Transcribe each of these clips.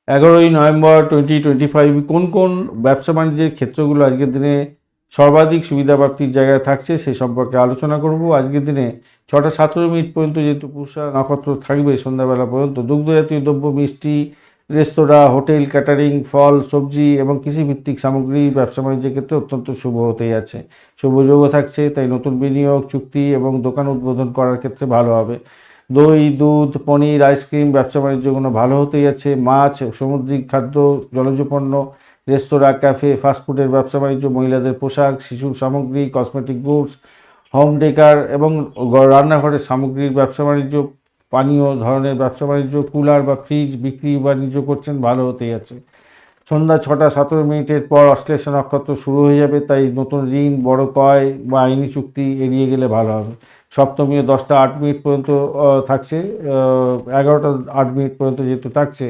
11 November 2025 কোন কোন ব্যবসা বাণিজ্যের ক্ষেত্রগুলো আজকের দিনে সর্বাধিক সুবিধা প্রাপ্তির জায়গায় থাকছে সে সম্পর্কে আলোচনা করব। আজকের দিনে 6টা 17 মিনিট পর্যন্ত যেহেতু পুষা নক্ষত্র থাকবে সন্ধ্যাবেলা পর্যন্ত, দুগ্ধজাতীয় দ্রব্য, মিষ্টি, রেস্তোরাঁ, হোটেল, ক্যাটারিং, ফল, সবজি এবং কৃষিভিত্তিক সামগ্রী ব্যবসা বাণিজ্যের ক্ষেত্রে অত্যন্ত শুভ হতেই আছে। শুভ যোগও থাকছে, তাই নতুন বিনিয়োগ, চুক্তি এবং দোকান উদ্বোধন করার ক্ষেত্রে ভালো হবে। দই, দুধ, পনির, আইসক্রিম ব্যবসা বাণিজ্যগুলো ভালো হতেই আছে। মাছ, সামুদ্রিক খাদ্য, জলজ পণ্য, রেস্তোরাঁ, ক্যাফে, ফাস্টফুডের ব্যবসা বাণিজ্য, মহিলাদের পোশাক, শিশুর সামগ্রী, কসমেটিক গুডস, হোম ডেকার এবং রান্নাঘরের সামগ্রীর ব্যবসা বাণিজ্য, পানীয় ধরনের ব্যবসা বাণিজ্য, কুলার বা ফ্রিজ বিক্রি বাণিজ্য করছেন, ভালো হতেই আছে। সন্ধ্যা 6টা 17 মিনিটের পর অশ্লেষা নক্ষত্র শুরু হয়ে যাবে, তাই নতুন ঋণ, বড় ক্রয় বা আইনি চুক্তি এড়িয়ে গেলে ভালো হবে। সপ্তমীও 10টা 8 মিনিট পর্যন্ত থাকছে, 11টা 8 মিনিট পর্যন্ত যেহেতু থাকছে,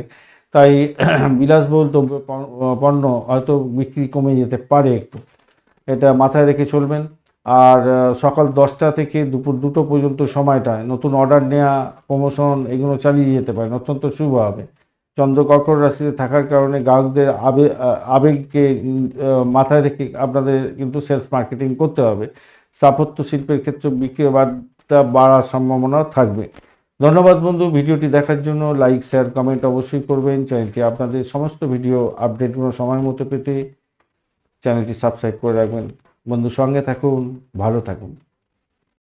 তাই বিলাসবহুল দ্রব্য পণ্য হয়তো বিক্রি কমে যেতে পারে একটু, এটা মাথায় রেখে চলবেন। আর সকাল 10টা থেকে দুপুর 2টো পর্যন্ত সময়টায় নতুন অর্ডার নেওয়া, প্রমোশন এগুলো চালিয়ে যেতে পারেন, অত্যন্ত শুভ হবে। চন্দ্র কর্কট রাশিতে থাকার কারণে গ্রাহকদের আবেগকে মাথায় রেখে আপনাদের কিন্তু সেলস মার্কেটিং করতে হবে। স্থাপত্য শিল্পের ক্ষেত্রে বিক্রি বাড়ার সম্ভাবনা থাকবে। ধন্যবাদ বন্ধু, ভিডিওটি দেখার জন্য। লাইক, শেয়ার, কমেন্ট অবশ্যই করবেন। চ্যানেলটি আপনাদের সমস্ত ভিডিও আপডেটগুলো সময় মতো পেতে চ্যানেলটি সাবস্ক্রাইব করে রাখবেন। বন্ধু, সঙ্গে থাকুন, ভালো থাকুন।